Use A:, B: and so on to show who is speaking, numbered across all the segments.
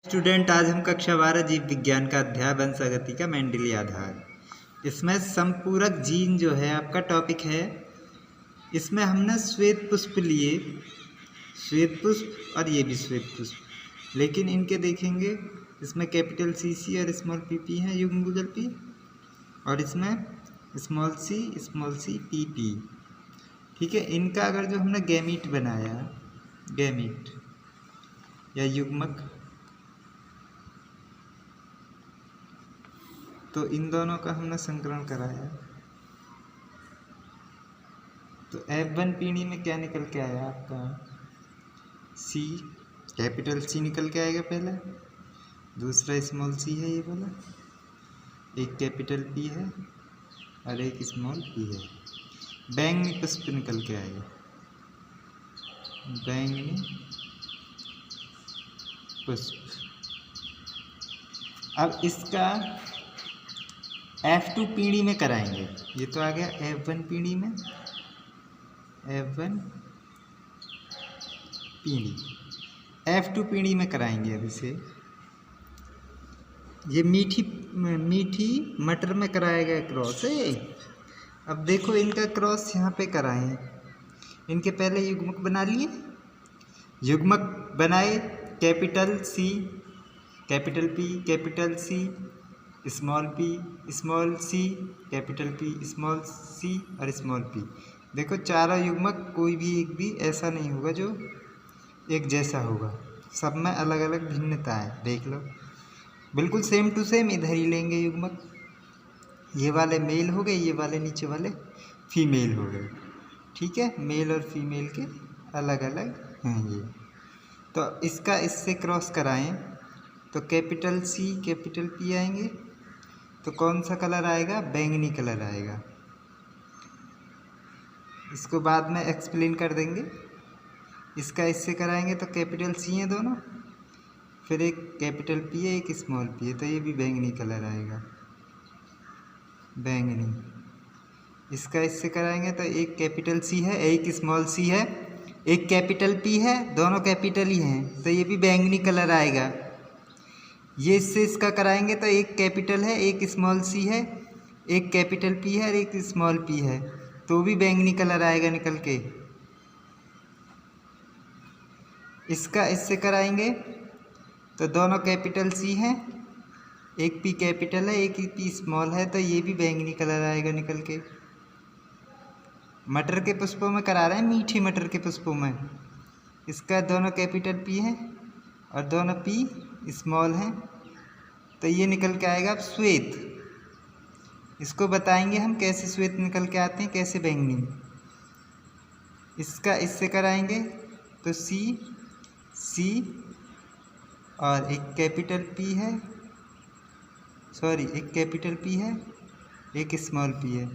A: Student, आज हम कक्षा 12 जीव विज्ञान का अध्याय वंशागति का मेंडलीय आधार। इसमें संपूरक जीन जो है आपका टॉपिक है। इसमें हमने श्वेत पुष्प लिए, श्वेत पुष्प और ये भी श्वेत पुष्प, लेकिन इनके देखेंगे इसमें कैपिटल सी और स्मॉल पी हैं युग्म पी, और इसमें स्मॉल सी पी। ठीक है, इनका अगर जो हमने गैमीट बनाया, गैमीट या युग्मक, तो इन दोनों का हमने संकरण कराया, तो F1 पीढ़ी में क्या निकल के आया आपका C, कैपिटल C निकल के आएगा पहला, दूसरा स्मॉल c है ये वाला, एक कैपिटल P है और एक स्मॉल p है। बैंगनी पुष्प निकल के आएगा, बैंगनी पुष्प। अब इसका F2 पीढ़ी में कराएंगे। ये तो आ गया F1 पीढ़ी में, F1 पीढ़ी, F2 पीढ़ी में कराएंगे। अब इसे ये मीठी मटर में कराया गया क्रॉस है। अब देखो इनका क्रॉस यहाँ पे कराएं। इनके पहले युग्मक बना लिए, युग्मक बनाए, capital C capital P capital C small c capital P small c और स्मॉल p। देखो चारों युग्मक कोई भी एक भी ऐसा नहीं होगा जो एक जैसा होगा, सब में अलग अलग भिन्नता है। देख लो बिल्कुल सेम टू सेम इधर ही लेंगे युग्मक। ये वाले मेल हो गए, ये वाले नीचे वाले फीमेल हो गए। ठीक है, मेल और फीमेल के अलग अलग हैं ये। तो इसका इससे क्रॉस कराएं तो कैपिटल C कैपिटल P आएंगे, तो कौन सा कलर आएगा? बैंगनी कलर आएगा। इसको बाद में एक्सप्लेन कर देंगे। इसका इससे कराएंगे तो कैपिटल C है दोनों, फिर एक कैपिटल P है एक स्मॉल p है, तो ये भी बैंगनी कलर आएगा, बैंगनी। इसका इससे कराएंगे तो एक कैपिटल C है एक स्मॉल c है, एक कैपिटल P है, दोनों कैपिटल ही हैं, तो ये भी बैंगनी कलर आएगा। ये इससे इसका कराएंगे तो एक कैपिटल है एक स्मॉल c है, एक कैपिटल P है और एक स्मॉल p है, तो भी बैंगनी कलर आएगा निकल के। इसका इससे कराएंगे तो दोनों कैपिटल C हैं, एक P कैपिटल है एक P स्मॉल है, तो ये भी बैंगनी कलर आएगा निकल के। मटर के पुष्पों में करा रहे हैं, मीठी मटर के पुष्पों में। इसका दोनों कैपिटल P है और दोनों P स्मॉल हैं, तो ये निकल के आएगा श्वेत। इसको बताएंगे हम कैसे श्वेत निकल के आते हैं, कैसे बैंगनी। इसका इससे कराएंगे तो C और एक कैपिटल P है, सॉरी एक कैपिटल P है एक स्मॉल p है,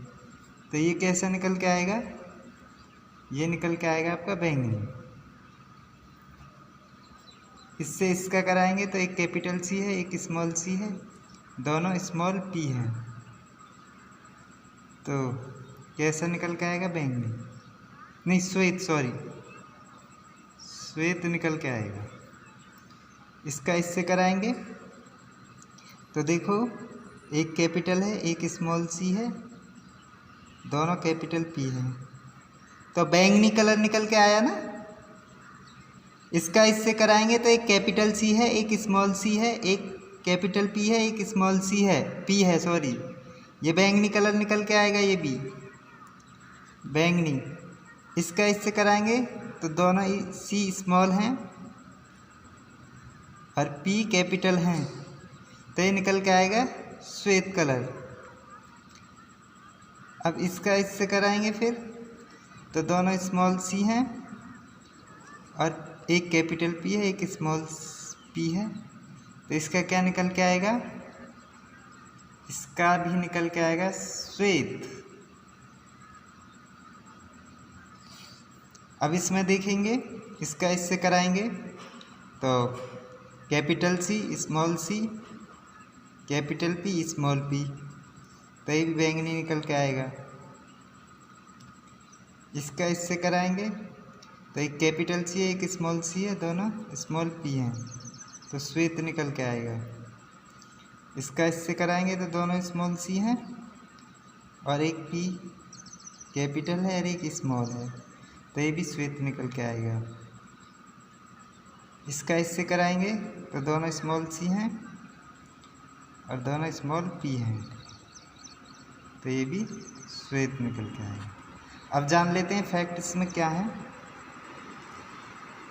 A: तो ये कैसा निकल के आएगा? ये निकल के आएगा आपका बैंगनी। इससे इसका कराएंगे तो एक कैपिटल C है एक स्मॉल c है, दोनों स्मॉल p हैं, तो कैसा निकल के आएगा? बैंगनी नहीं श्वेत, सॉरी श्वेत निकल के आएगा। इसका इससे कराएंगे तो देखो एक कैपिटल है एक स्मॉल c है, दोनों कैपिटल P हैं, तो बैंगनी कलर निकल के आया ना। इसका इससे कराएंगे तो एक कैपिटल C है एक स्मॉल c है, एक कैपिटल P है एक स्मॉल c है, P है सॉरी, ये बैंगनी कलर निकल के आएगा, ये भी बैंगनी। इसका इससे कराएंगे तो दोनों C स्मॉल हैं और P कैपिटल हैं, तो ये निकल के आएगा श्वेत कलर। अब इसका इससे कराएंगे फिर तो दोनों स्मॉल c हैं और एक कैपिटल P है एक स्मॉल p है, तो इसका क्या निकल के आएगा? इसका भी निकल के आएगा श्वेत। अब इसमें देखेंगे इसका इससे कराएंगे तो capital C small c capital P small p, तो ये भी बैंगनी निकल के आएगा। इसका इससे कराएंगे तो एक कैपिटल C है एक स्मॉल c है, दोनों स्मॉल p हैं, तो श्वेत निकल के आएगा। इसका इससे कराएंगे तो दोनों स्मॉल सी हैं और एक पी कैपिटल है और एक स्मॉल है, तो ये भी श्वेत निकल के आएगा। इसका इससे कराएंगे तो दोनों स्मॉल सी हैं और दोनों स्मॉल पी हैं, तो ये भी श्वेत निकल के आएगा। अब जान लेते हैं फैक्ट इसमें क्या है।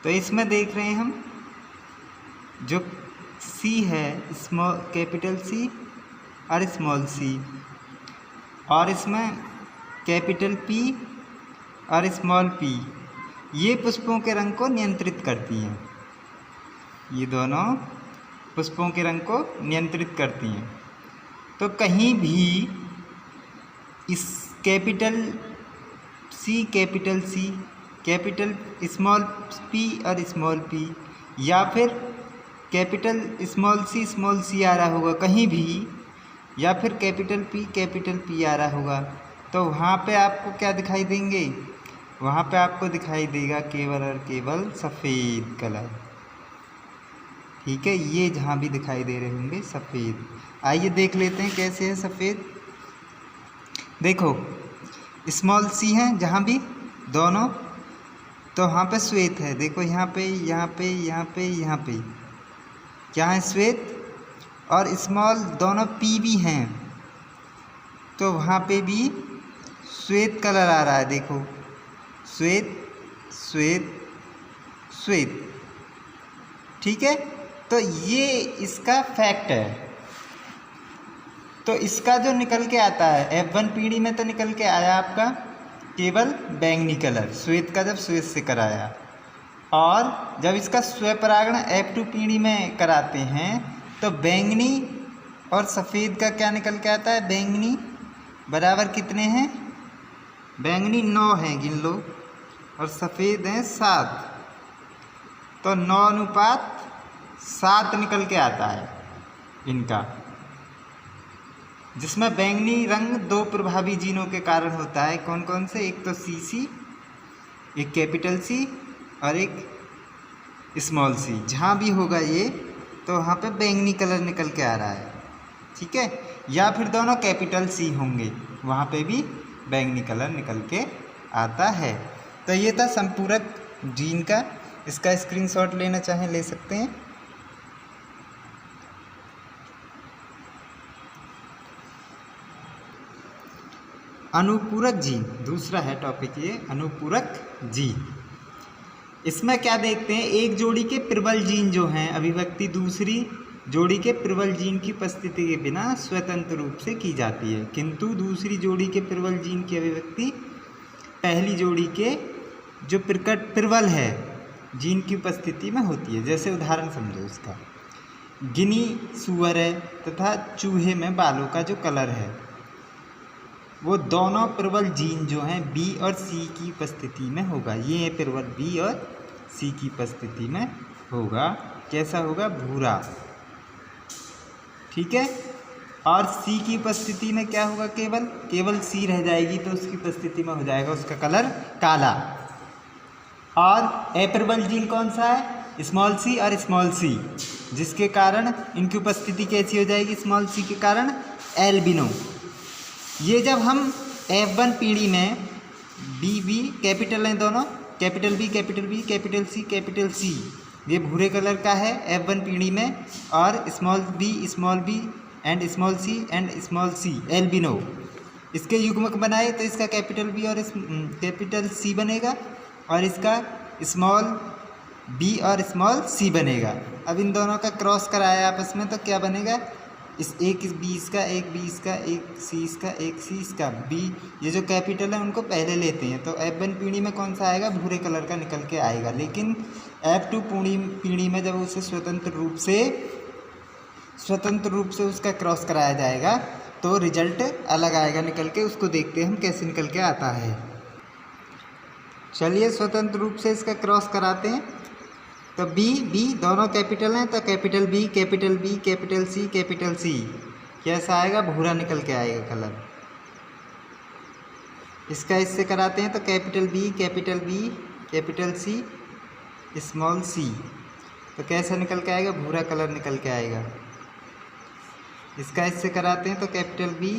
A: तो इसमें देख रहे हैं हम जो सी है स्मॉल कैपिटल सी और स्मॉल सी, और इसमें कैपिटल पी और स्मॉल पी ये पुष्पों के रंग को नियंत्रित करती हैं। ये दोनों पुष्पों के रंग को नियंत्रित करती हैं। तो कहीं भी इस capital C capital small P और स्मॉल पी, या फिर कैपिटल स्मॉल सी आ रहा होगा कहीं भी, या फिर कैपिटल पी आ रहा होगा, तो वहाँ पे आपको क्या दिखाई देंगे? वहाँ पे आपको दिखाई देगा केवल और केवल सफ़ेद कलर। ठीक है, ये जहाँ भी दिखाई दे रहे होंगे सफ़ेद। आइए देख लेते हैं कैसे है सफ़ेद। देखो स्मॉल सी है जहाँ भी दोनों, तो वहाँ पे श्वेत है। देखो यहाँ पे क्या है? श्वेत। और स्मॉल दोनों पी भी हैं, तो वहाँ पे भी श्वेत कलर आ रहा है। देखो श्वेत। ठीक है, तो ये इसका फैक्ट है। तो इसका जो निकल के आता है F1 पीढ़ी में तो निकल के आया आपका केवल बैंगनी कलर, श्वेत का जब श्वेत से कराया, और जब इसका स्वपरागण F2 पीढ़ी में कराते हैं तो बैंगनी और सफ़ेद का क्या निकल के आता है? बैंगनी बराबर कितने हैं? बैंगनी 9 हैं, गिन लो, और सफ़ेद हैं 7, तो 9:7 निकल के आता है इनका, जिसमें बैंगनी रंग 2 प्रभावी जीनों के कारण होता है। कौन कौन से? एक तो CC, एक कैपिटल C और एक स्मॉल C। जहाँ भी होगा ये तो वहाँ पे बैंगनी कलर निकल के आ रहा है। ठीक है, या फिर दोनों कैपिटल C होंगे, वहाँ पे भी बैंगनी कलर निकल के आता है। तो ये था संपूरक जीन का। इसका स्क्रीनशॉट लेना चाहें ले सकते हैं। अनुपूरक जीन दूसरा है टॉपिक, ये अनुपूरक जीन। इसमें क्या देखते हैं? एक जोड़ी के प्रबल जीन जो हैं अभिव्यक्ति दूसरी जोड़ी के प्रबल जीन की उपस्थिति के बिना स्वतंत्र रूप से की जाती है, किंतु दूसरी जोड़ी के प्रबल जीन की अभिव्यक्ति पहली जोड़ी के जो प्रकट प्रबल है जीन की उपस्थिति में होती है। जैसे उदाहरण समझो इसका, गिनी सूअर है तथा चूहे में बालों का जो कलर है वो दोनों प्रबल जीन जो हैं B और C की उपस्थिति में होगा। ये प्रबल B और C की उपस्थिति में होगा। कैसा होगा? भूरा। ठीक है, और C की उपस्थिति में क्या होगा? केवल C रह जाएगी, तो उसकी उपस्थिति में हो जाएगा उसका कलर काला। और अप्रबल जीन कौन सा है? स्मॉल c और स्मॉल c, जिसके कारण इनकी उपस्थिति कैसी हो जाएगी? स्मॉल c के कारण एल्बिनो। ये जब हम F1 पीढ़ी में B कैपिटल हैं दोनों, कैपिटल B कैपिटल C, ये भूरे कलर का है F1 पीढ़ी में, और small b and small c albino. इसके युग्मक बनाए तो इसका कैपिटल B और कैपिटल C बनेगा, और इसका स्मॉल b और स्मॉल c बनेगा। अब इन दोनों का क्रॉस कराया आपस में तो क्या बनेगा? एक B इसका, एक B इसका, एक C इसका, एक C इसका। B ये जो कैपिटल है उनको पहले लेते हैं, तो F1 पीढ़ी में कौन सा आएगा? भूरे कलर का निकल के आएगा। लेकिन F2 पीढ़ी में जब उसे स्वतंत्र रूप से उसका क्रॉस कराया जाएगा तो रिजल्ट अलग आएगा निकल के। उसको देखते हैं हम कैसे निकल के आता है। चलिए स्वतंत्र रूप से इसका क्रॉस कराते हैं। तो B दोनों कैपिटल हैं, तो कैपिटल B कैपिटल C कैसा आएगा? भूरा निकल के आएगा कलर। इसका इससे कराते हैं तो capital B capital C small c, तो कैसा निकल के आएगा, भूरा कलर निकल के आएगा। इसका इससे कराते हैं तो capital B,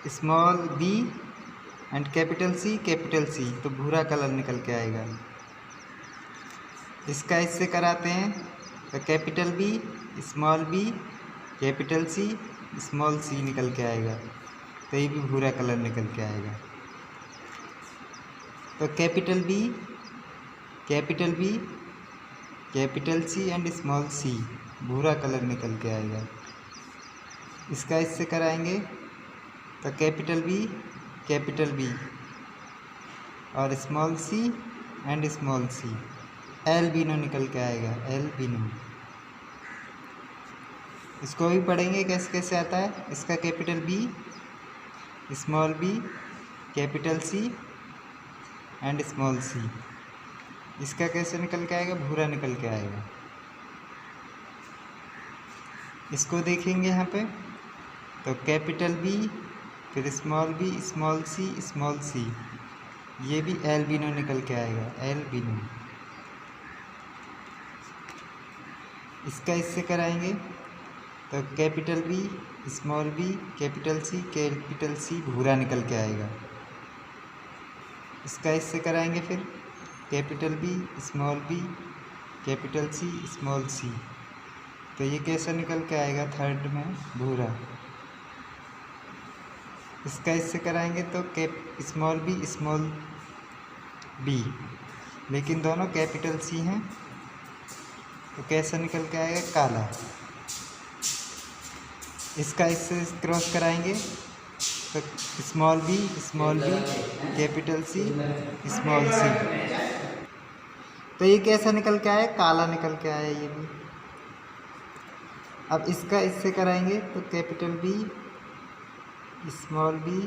A: small B and capital C, तो भूरा कलर निकल के आएगा। इसका इससे कराते हैं तो capital B, small B, capital C, small C निकल के आएगा, तो ये भी भूरा कलर निकल के आएगा। तो capital B, capital C and small C, भूरा कलर निकल के आएगा। इसका इससे कराएंगे तो कैपिटल बी और small C and small C, albino निकल के आएगा, एल्बिनो। इसको भी पढ़ेंगे कैसे कैसे आता है। इसका capital B, small B, capital C and small C, इसका कैसे निकल के आएगा, भूरा निकल के आएगा। इसको देखेंगे यहाँ पे तो कैपिटल बी, फिर स्मॉल बी, स्मॉल सी, ये भी एल्बिनो निकल के आएगा, एल्बिनो। इसका इससे कराएंगे तो capital B, small B, capital C, भूरा निकल के आएगा। इसका इससे कराएंगे फिर capital B, small B, capital C, small C, तो ये कैसा निकल के आएगा, थर्ड में भूरा। इसका इससे कराएंगे तो स्मॉल बी, लेकिन दोनों कैपिटल सी हैं, तो कैसा निकल के आएगा, काला। इसका इससे क्रॉस कराएंगे तो small B, capital C, small C, तो ये कैसा निकल के आया, काला निकल के आया ये भी। अब इसका इससे कराएंगे तो capital B, small B,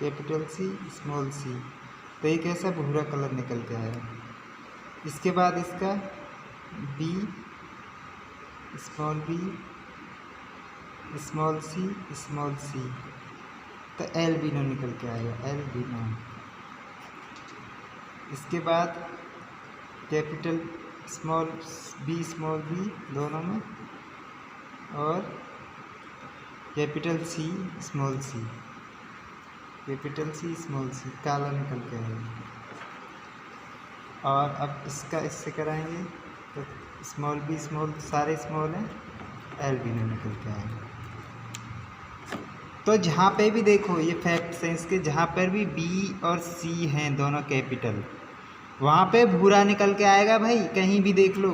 A: capital C, small C, तो ये कैसा, भूरा कलर निकल के आया। इसके बाद इसका बी, स्मॉल सी, तो एल्बिनो निकल के आएगा, एल्बिनो। इसके बाद कैपिटल बी, स्मॉल बी दोनों में, और कैपिटल सी, स्मॉल सी, काला निकल के आएगा। और अब इसका इससे कराएंगे तो स्मॉल बी, सारे स्मॉल हैं, एल्बिनो निकल के आएगा। तो जहाँ पे भी देखो ये फैक्ट्स हैं इसके, जहाँ पर भी बी और सी हैं दोनों कैपिटल, वहाँ पे भूरा निकल के आएगा भाई। कहीं भी देख लो,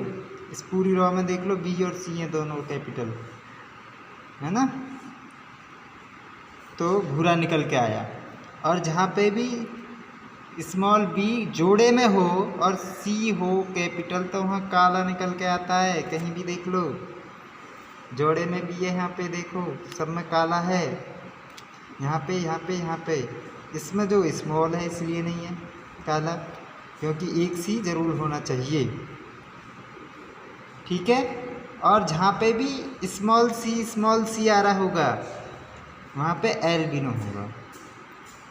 A: इस पूरी रॉ में देख लो, बी और सी हैं दोनों कैपिटल, है ना, तो भूरा निकल के आया। और जहाँ पे भी स्मॉल बी जोड़े में हो और सी हो कैपिटल, तो वहाँ काला निकल के आता है। कहीं भी देख लो, जोड़े में भी है, यहाँ पे देखो सब में काला है, यहाँ पे। इसमें जो स्मॉल है इसलिए नहीं है काला, क्योंकि एक सी जरूर होना चाहिए, ठीक है। और जहाँ पे भी स्मॉल सी आ रहा होगा, वहाँ पे एल्बिनो होगा,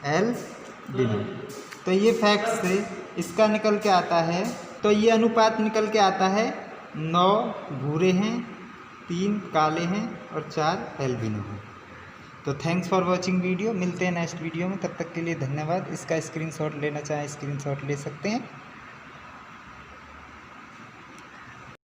A: एल्बिनो। तो ये फैक्ट से इसका निकल के आता है, तो ये अनुपात निकल के आता है 9 भूरे हैं, 3 काले हैं और 4 एल्बिनो हैं। तो थैंक्स फॉर वॉचिंग वीडियो, मिलते हैं नेक्स्ट वीडियो में, तब तक के लिए धन्यवाद। इसका स्क्रीनशॉट लेना चाहें स्क्रीनशॉट ले सकते हैं।